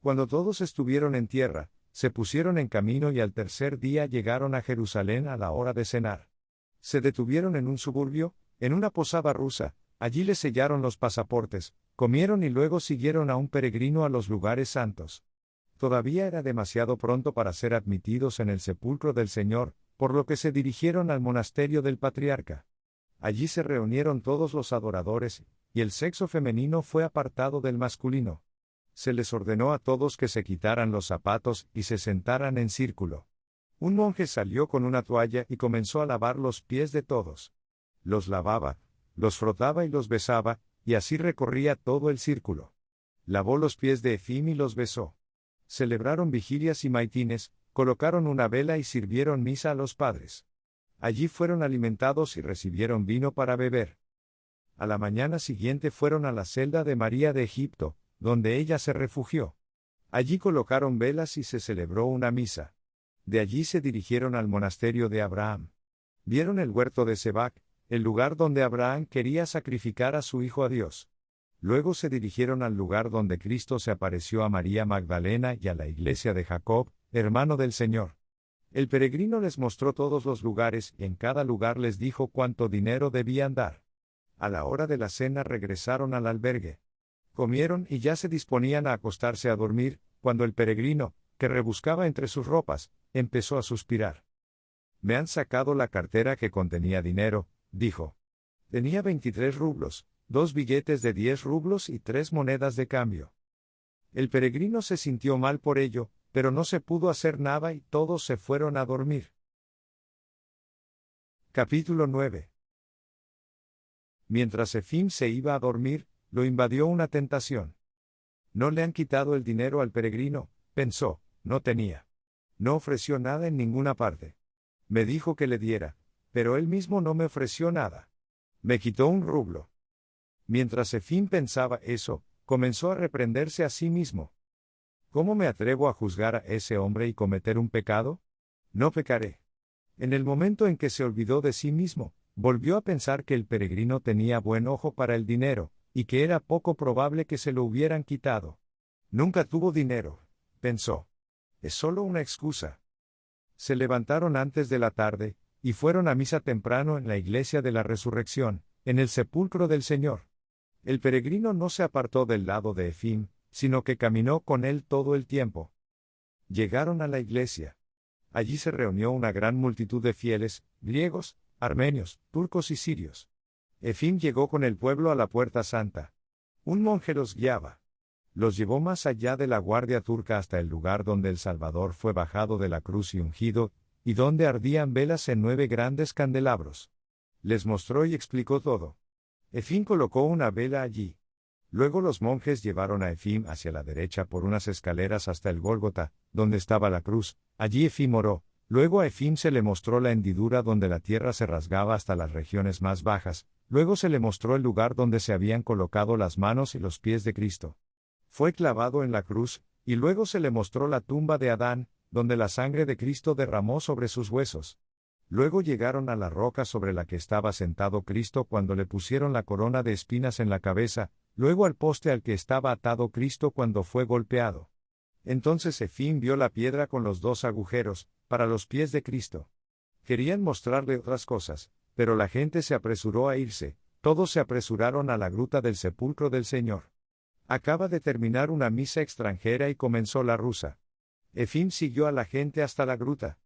Cuando todos estuvieron en tierra, se pusieron en camino y al tercer día llegaron a Jerusalén a la hora de cenar. Se detuvieron en un suburbio, en una posada rusa, allí les sellaron los pasaportes, comieron y luego siguieron a un peregrino a los lugares santos. Todavía era demasiado pronto para ser admitidos en el sepulcro del Señor, por lo que se dirigieron al monasterio del patriarca. Allí se reunieron todos los adoradores, y el sexo femenino fue apartado del masculino. Se les ordenó a todos que se quitaran los zapatos y se sentaran en círculo. Un monje salió con una toalla y comenzó a lavar los pies de todos. Los lavaba, los frotaba y los besaba, y así recorría todo el círculo. Lavó los pies de Efim y los besó. Celebraron vigilias y maitines, colocaron una vela y sirvieron misa a los padres. Allí fueron alimentados y recibieron vino para beber. A la mañana siguiente fueron a la celda de María de Egipto, donde ella se refugió. Allí colocaron velas y se celebró una misa. De allí se dirigieron al monasterio de Abraham. Vieron el huerto de Sebac, el lugar donde Abraham quería sacrificar a su hijo a Dios. Luego se dirigieron al lugar donde Cristo se apareció a María Magdalena y a la iglesia de Jacob, hermano del Señor. El peregrino les mostró todos los lugares y en cada lugar les dijo cuánto dinero debían dar. A la hora de la cena regresaron al albergue. Comieron y ya se disponían a acostarse a dormir, cuando el peregrino, que rebuscaba entre sus ropas, empezó a suspirar. Me han sacado la cartera que contenía dinero, dijo. Tenía 23 rublos, 2 billetes de 10 rublos y 3 monedas de cambio. El peregrino se sintió mal por ello, pero no se pudo hacer nada y todos se fueron a dormir. Capítulo 9. Mientras Efim se iba a dormir, lo invadió una tentación. No le han quitado el dinero al peregrino, pensó, no tenía. No ofreció nada en ninguna parte. Me dijo que le diera, pero él mismo no me ofreció nada. Me quitó un rublo. Mientras Efim pensaba eso, comenzó a reprenderse a sí mismo. ¿Cómo me atrevo a juzgar a ese hombre y cometer un pecado? No pecaré. En el momento en que se olvidó de sí mismo, volvió a pensar que el peregrino tenía buen ojo para el dinero, y que era poco probable que se lo hubieran quitado. Nunca tuvo dinero, pensó. Es solo una excusa. Se levantaron antes de la tarde, y fueron a misa temprano en la iglesia de la Resurrección, en el sepulcro del Señor. El peregrino no se apartó del lado de Efim, sino que caminó con él todo el tiempo. Llegaron a la iglesia. Allí se reunió una gran multitud de fieles, griegos, armenios, turcos y sirios. Efim llegó con el pueblo a la puerta santa. Un monje los guiaba. Los llevó más allá de la guardia turca hasta el lugar donde el Salvador fue bajado de la cruz y ungido, y donde ardían velas en 9 grandes candelabros. Les mostró y explicó todo. Efim colocó una vela allí. Luego los monjes llevaron a Efim hacia la derecha por unas escaleras hasta el Gólgota, donde estaba la cruz. Allí Efim oró. Luego a Efim se le mostró la hendidura donde la tierra se rasgaba hasta las regiones más bajas. Luego se le mostró el lugar donde se habían colocado las manos y los pies de Cristo. Fue clavado en la cruz, y luego se le mostró la tumba de Adán, donde la sangre de Cristo derramó sobre sus huesos. Luego llegaron a la roca sobre la que estaba sentado Cristo cuando le pusieron la corona de espinas en la cabeza, luego al poste al que estaba atado Cristo cuando fue golpeado. Entonces Efim vio la piedra con los 2 agujeros, para los pies de Cristo. Querían mostrarle otras cosas, pero la gente se apresuró a irse, todos se apresuraron a la gruta del sepulcro del Señor. Acaba de terminar una misa extranjera y comenzó la rusa. Efim siguió a la gente hasta la gruta.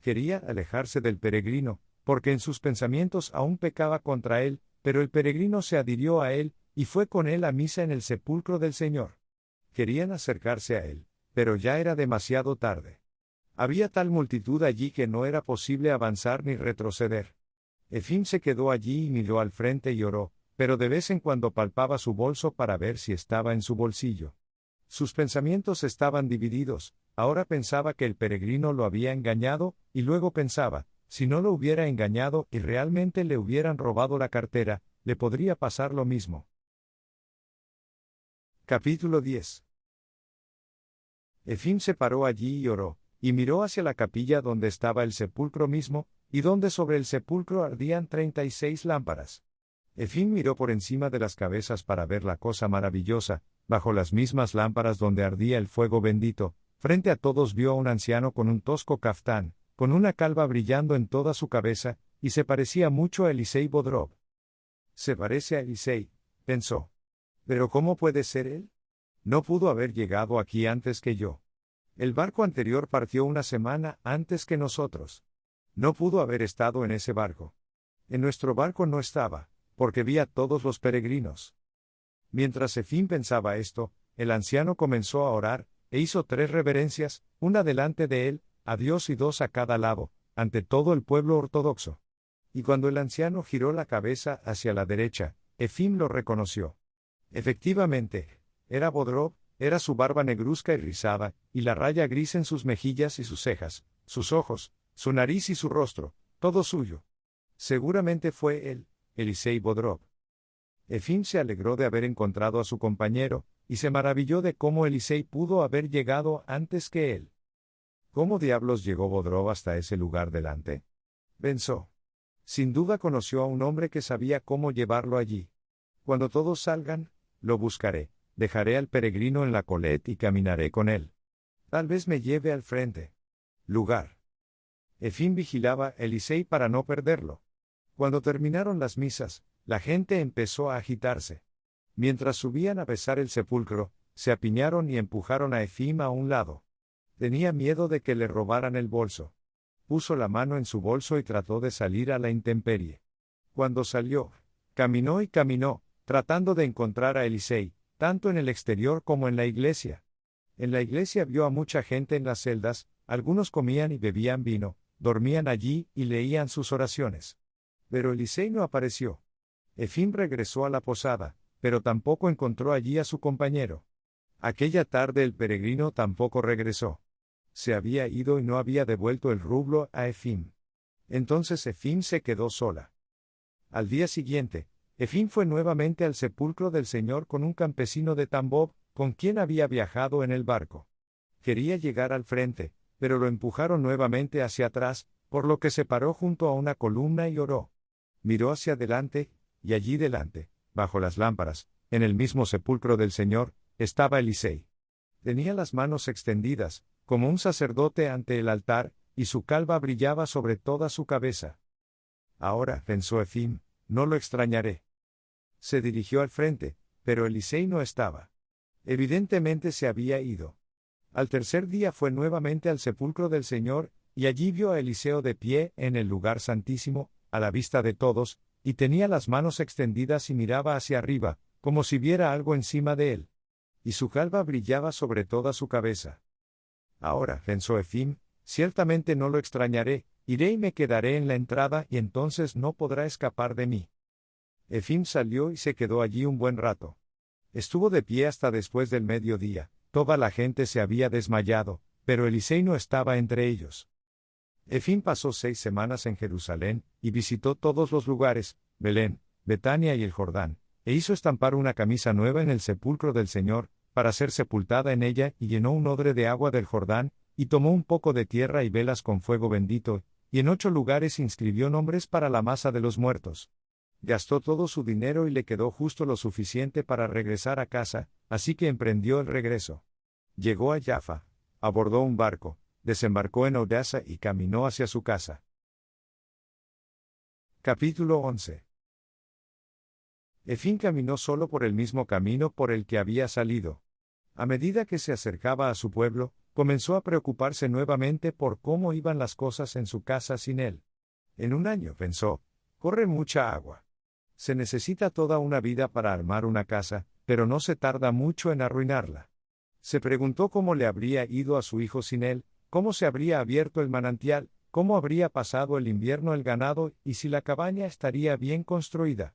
Quería alejarse del peregrino, porque en sus pensamientos aún pecaba contra él, pero el peregrino se adhirió a él, y fue con él a misa en el sepulcro del Señor. Querían acercarse a él, pero ya era demasiado tarde. Había tal multitud allí que no era posible avanzar ni retroceder. Efim se quedó allí y miró al frente y oró, pero de vez en cuando palpaba su bolso para ver si estaba en su bolsillo. Sus pensamientos estaban divididos, ahora pensaba que el peregrino lo había engañado, y luego pensaba, si no lo hubiera engañado y realmente le hubieran robado la cartera, le podría pasar lo mismo. Capítulo 10. Efim se paró allí y oró, y miró hacia la capilla donde estaba el sepulcro mismo, y donde sobre el sepulcro ardían 36 lámparas. Efim miró por encima de las cabezas para ver la cosa maravillosa, bajo las mismas lámparas donde ardía el fuego bendito, frente a todos vio a un anciano con un tosco caftán, con una calva brillando en toda su cabeza, y se parecía mucho a Elisei Bodrov. Se parece a Elisei, pensó. Pero ¿cómo puede ser él? No pudo haber llegado aquí antes que yo. El barco anterior partió una semana antes que nosotros. No pudo haber estado en ese barco. En nuestro barco no estaba, porque vi a todos los peregrinos. Mientras Efim pensaba esto, el anciano comenzó a orar, e hizo 3 reverencias, una delante de él, a Dios y 2 a cada lado, ante todo el pueblo ortodoxo. Y cuando el anciano giró la cabeza hacia la derecha, Efim lo reconoció. Efectivamente, era Bodrov, era su barba negruzca y rizada, y la raya gris en sus mejillas y sus cejas, sus ojos, su nariz y su rostro, todo suyo. Seguramente fue él, Elisei Bodrov. Efim se alegró de haber encontrado a su compañero, y se maravilló de cómo Elisei pudo haber llegado antes que él. ¿Cómo diablos llegó Bodrov hasta ese lugar delante? Pensó. Sin duda conoció a un hombre que sabía cómo llevarlo allí. Cuando todos salgan, lo buscaré, dejaré al peregrino en la colette y caminaré con él. Tal vez me lleve al frente. Lugar. Efim vigilaba a Elisei para no perderlo. Cuando terminaron las misas, la gente empezó a agitarse. Mientras subían a besar el sepulcro, se apiñaron y empujaron a Efim a un lado. Tenía miedo de que le robaran el bolso. Puso la mano en su bolso y trató de salir a la intemperie. Cuando salió, caminó y caminó, tratando de encontrar a Elisei, tanto en el exterior como en la iglesia. En la iglesia vio a mucha gente en las celdas, algunos comían y bebían vino, dormían allí y leían sus oraciones. Pero Elisei no apareció. Efim regresó a la posada, pero tampoco encontró allí a su compañero. Aquella tarde el peregrino tampoco regresó. Se había ido y no había devuelto el rublo a Efim. Entonces Efim se quedó sola. Al día siguiente, Efim fue nuevamente al sepulcro del Señor con un campesino de Tambov, con quien había viajado en el barco. Quería llegar al frente, pero lo empujaron nuevamente hacia atrás, por lo que se paró junto a una columna y oró. Miró hacia adelante, y allí delante, bajo las lámparas, en el mismo sepulcro del Señor, estaba Elisei. Tenía las manos extendidas, como un sacerdote ante el altar, y su calva brillaba sobre toda su cabeza. Ahora, pensó Efim, no lo extrañaré. Se dirigió al frente, pero Elisei no estaba. Evidentemente se había ido. Al tercer día fue nuevamente al sepulcro del Señor, y allí vio a Eliseo de pie en el lugar santísimo, a la vista de todos, y tenía las manos extendidas y miraba hacia arriba, como si viera algo encima de él. Y su calva brillaba sobre toda su cabeza. Ahora, pensó Efim, ciertamente no lo extrañaré, iré y me quedaré en la entrada y entonces no podrá escapar de mí. Efim salió y se quedó allí un buen rato. Estuvo de pie hasta después del mediodía, toda la gente se había desmayado, pero Elisei no estaba entre ellos. Efim pasó 6 semanas en Jerusalén, y visitó todos los lugares, Belén, Betania y el Jordán, e hizo estampar una camisa nueva en el sepulcro del Señor, para ser sepultada en ella, y llenó un odre de agua del Jordán, y tomó un poco de tierra y velas con fuego bendito, y en 8 lugares inscribió nombres para la masa de los muertos. Gastó todo su dinero y le quedó justo lo suficiente para regresar a casa, así que emprendió el regreso. Llegó a Jaffa, abordó un barco, desembarcó en Odessa y caminó hacia su casa. Capítulo 11. Efim caminó solo por el mismo camino por el que había salido. A medida que se acercaba a su pueblo, comenzó a preocuparse nuevamente por cómo iban las cosas en su casa sin él. En un año, pensó, corre mucha agua. Se necesita toda una vida para armar una casa, pero no se tarda mucho en arruinarla. Se preguntó cómo le habría ido a su hijo sin él, cómo se habría abierto el manantial, cómo habría pasado el invierno el ganado y si la cabaña estaría bien construida.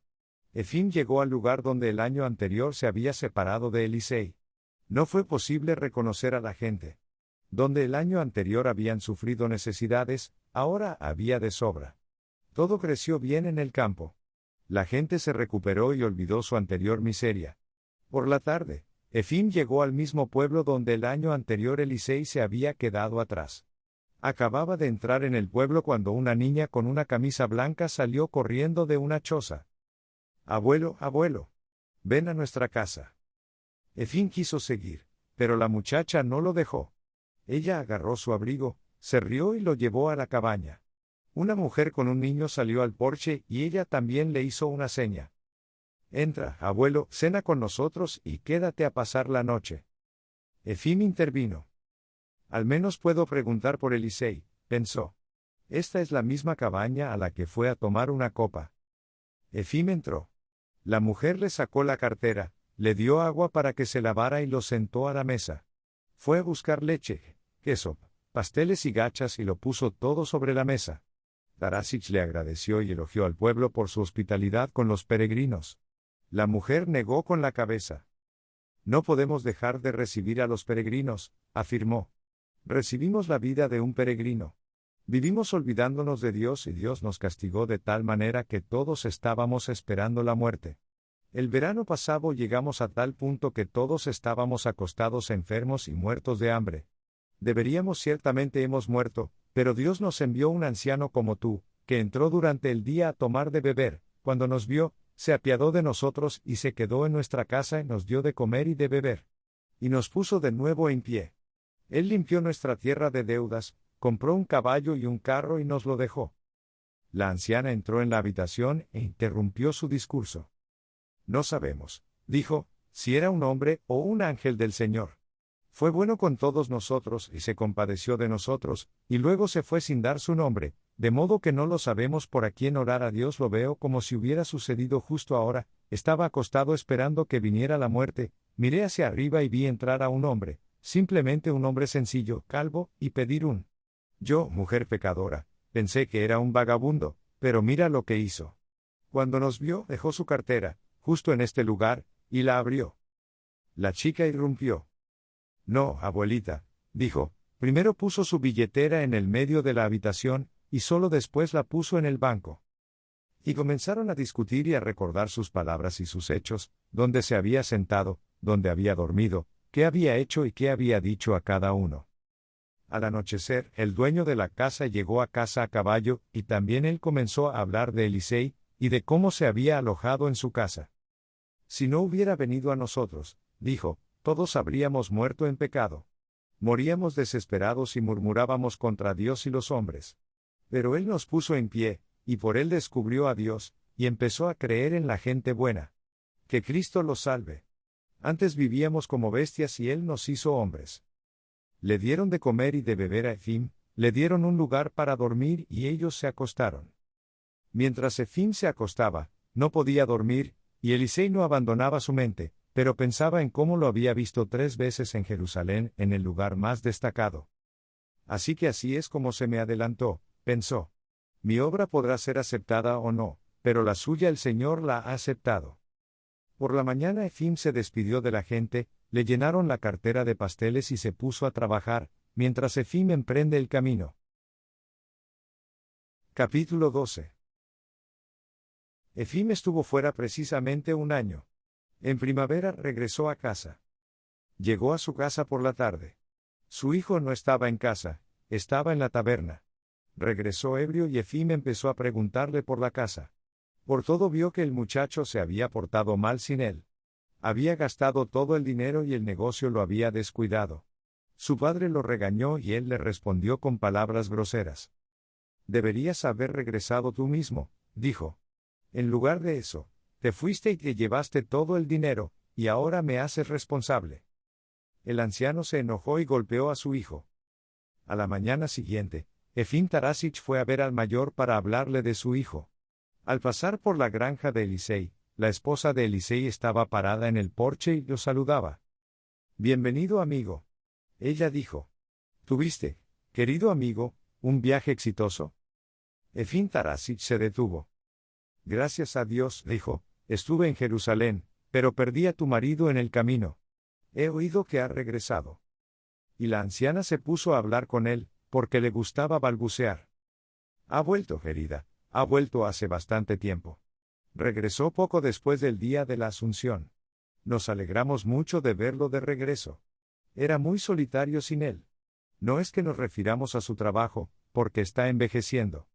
Efim llegó al lugar donde el año anterior se había separado de Elisei. No fue posible reconocer a la gente. Donde el año anterior habían sufrido necesidades, ahora había de sobra. Todo creció bien en el campo. La gente se recuperó y olvidó su anterior miseria. Por la tarde, Efim llegó al mismo pueblo donde el año anterior Elisei se había quedado atrás. Acababa de entrar en el pueblo cuando una niña con una camisa blanca salió corriendo de una choza. «Abuelo, abuelo, ven a nuestra casa». Efim quiso seguir, pero la muchacha no lo dejó. Ella agarró su abrigo, se rió y lo llevó a la cabaña. Una mujer con un niño salió al porche y ella también le hizo una seña. «Entra, abuelo, cena con nosotros y quédate a pasar la noche». Efim intervino. «Al menos puedo preguntar por Elisei», pensó. «Esta es la misma cabaña a la que fue a tomar una copa». Efim entró. La mujer le sacó la cartera, le dio agua para que se lavara y lo sentó a la mesa. Fue a buscar leche, queso, pasteles y gachas y lo puso todo sobre la mesa. Tarasich le agradeció y elogió al pueblo por su hospitalidad con los peregrinos. La mujer negó con la cabeza. «No podemos dejar de recibir a los peregrinos», afirmó. «Recibimos la vida de un peregrino. Vivimos olvidándonos de Dios y Dios nos castigó de tal manera que todos estábamos esperando la muerte. El verano pasado llegamos a tal punto que todos estábamos acostados enfermos y muertos de hambre. Ciertamente hemos muerto, pero Dios nos envió un anciano como tú, que entró durante el día a tomar de beber, cuando nos vio, se apiadó de nosotros y se quedó en nuestra casa y nos dio de comer y de beber. Y nos puso de nuevo en pie. Él limpió nuestra tierra de deudas, compró un caballo y un carro y nos lo dejó». La anciana entró en la habitación e interrumpió su discurso. «No sabemos», dijo, «si era un hombre o un ángel del Señor. Fue bueno con todos nosotros y se compadeció de nosotros, y luego se fue sin dar su nombre, de modo que no lo sabemos por a quién orar a Dios. Lo veo como si hubiera sucedido justo ahora. Estaba acostado esperando que viniera la muerte, miré hacia arriba y vi entrar a un hombre, simplemente un hombre sencillo, calvo, y pedir un. Yo, mujer pecadora, pensé que era un vagabundo, pero mira lo que hizo. Cuando nos vio, dejó su cartera, justo en este lugar, y la abrió». La chica irrumpió. «No, abuelita», dijo, «primero puso su billetera en el medio de la habitación, y solo después la puso en el banco». Y comenzaron a discutir y a recordar sus palabras y sus hechos, dónde se había sentado, dónde había dormido, qué había hecho y qué había dicho a cada uno. Al anochecer, el dueño de la casa llegó a casa a caballo, y también él comenzó a hablar de Elisei, y de cómo se había alojado en su casa. «Si no hubiera venido a nosotros», dijo, «todos habríamos muerto en pecado. Moríamos desesperados y murmurábamos contra Dios y los hombres. Pero Él nos puso en pie, y por Él descubrió a Dios, y empezó a creer en la gente buena. Que Cristo los salve. Antes vivíamos como bestias y Él nos hizo hombres». Le dieron de comer y de beber a Efim, le dieron un lugar para dormir y ellos se acostaron. Mientras Efim se acostaba, no podía dormir, y Elisei no abandonaba su mente, pero pensaba en cómo lo había visto 3 veces en Jerusalén, en el lugar más destacado. «Así que así es como se me adelantó», pensó. «Mi obra podrá ser aceptada o no, pero la suya el Señor la ha aceptado». Por la mañana Efim se despidió de la gente, le llenaron la cartera de pasteles y se puso a trabajar, mientras Efim emprende el camino. Capítulo 12. Efim estuvo fuera precisamente un año. En primavera regresó a casa. Llegó a su casa por la tarde. Su hijo no estaba en casa, estaba en la taberna. Regresó ebrio y Efim empezó a preguntarle por la casa. Por todo vio que el muchacho se había portado mal sin él. Había gastado todo el dinero y el negocio lo había descuidado. Su padre lo regañó y él le respondió con palabras groseras. «Deberías haber regresado tú mismo», dijo. «En lugar de eso, te fuiste y te llevaste todo el dinero, y ahora me haces responsable». El anciano se enojó y golpeó a su hijo. A la mañana siguiente, Efim Tarasich fue a ver al mayor para hablarle de su hijo. Al pasar por la granja de Elisei, la esposa de Elisei estaba parada en el porche y lo saludaba. «Bienvenido, amigo», ella dijo. «¿Tuviste, querido amigo, un viaje exitoso?» Efim Tarasich se detuvo. «Gracias a Dios», dijo, «estuve en Jerusalén, pero perdí a tu marido en el camino». He oído que ha regresado. Y la anciana se puso a hablar con él, porque le gustaba balbucear. Ha vuelto, querida, ha vuelto hace bastante tiempo. Regresó poco después del día de la Asunción. Nos alegramos mucho de verlo de regreso. Era muy solitario sin él. No es que nos refiramos a su trabajo, porque está envejeciendo.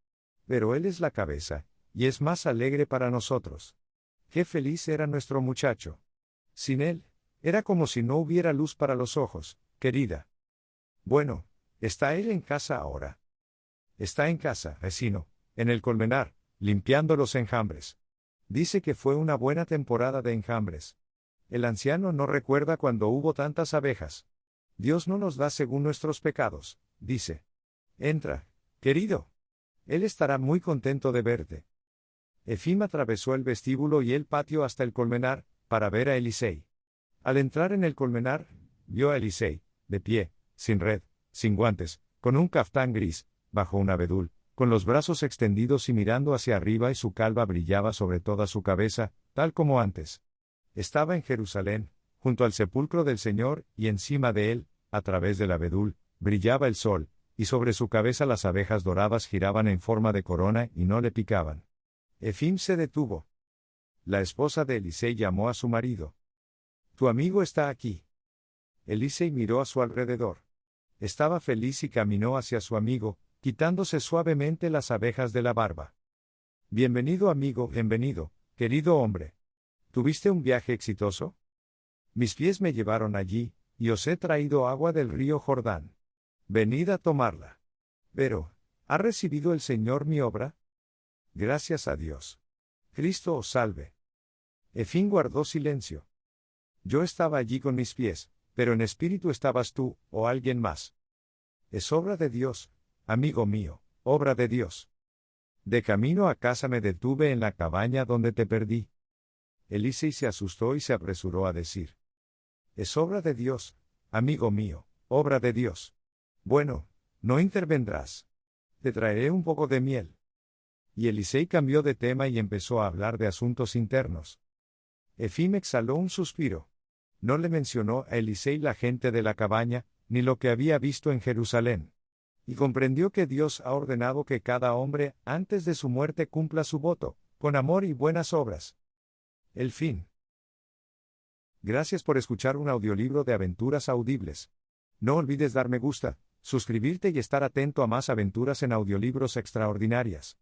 Pero él es la cabeza, y es más alegre para nosotros. Qué feliz era nuestro muchacho. Sin él, era como si no hubiera luz para los ojos, querida. Bueno, ¿está él en casa ahora? Está en casa, vecino, en el colmenar, limpiando los enjambres. Dice que fue una buena temporada de enjambres. El anciano no recuerda cuando hubo tantas abejas. Dios no nos da según nuestros pecados, dice. Entra, querido. Él estará muy contento de verte. Efim atravesó el vestíbulo y el patio hasta el colmenar, para ver a Elisei. Al entrar en el colmenar, vio a Elisei, de pie, sin red, sin guantes, con un caftán gris, bajo un abedul, con los brazos extendidos y mirando hacia arriba y su calva brillaba sobre toda su cabeza, tal como antes. Estaba en Jerusalén, junto al sepulcro del Señor, y encima de él, a través del abedul, brillaba el sol, y sobre su cabeza las abejas doradas giraban en forma de corona y no le picaban. Efim se detuvo. La esposa de Elisei llamó a su marido. «Tu amigo está aquí». Elisei miró a su alrededor. Estaba feliz y caminó hacia su amigo, quitándose suavemente las abejas de la barba. «Bienvenido amigo, bienvenido, querido hombre. ¿Tuviste un viaje exitoso? Mis pies me llevaron allí, y os he traído agua del río Jordán. Venid a tomarla. Pero, ¿ha recibido el Señor mi obra? Gracias a Dios. Cristo os salve». Efim guardó silencio. Yo estaba allí con mis pies, pero en espíritu estabas tú, o alguien más. Es obra de Dios, amigo mío, obra de Dios. De camino a casa me detuve en la cabaña donde te perdí. Elisei se asustó y se apresuró a decir. Es obra de Dios, amigo mío, obra de Dios. Bueno, no intervendrás. Te traeré un poco de miel. Y Elisei cambió de tema y empezó a hablar de asuntos internos. Efim exhaló un suspiro. No le mencionó a Elisei la gente de la cabaña, ni lo que había visto en Jerusalén. Y comprendió que Dios ha ordenado que cada hombre, antes de su muerte, cumpla su voto, con amor y buenas obras. El fin. Gracias por escuchar un audiolibro de Aventuras Audibles. No olvides dar me gusta, suscribirte y estar atento a más aventuras en audiolibros extraordinarias.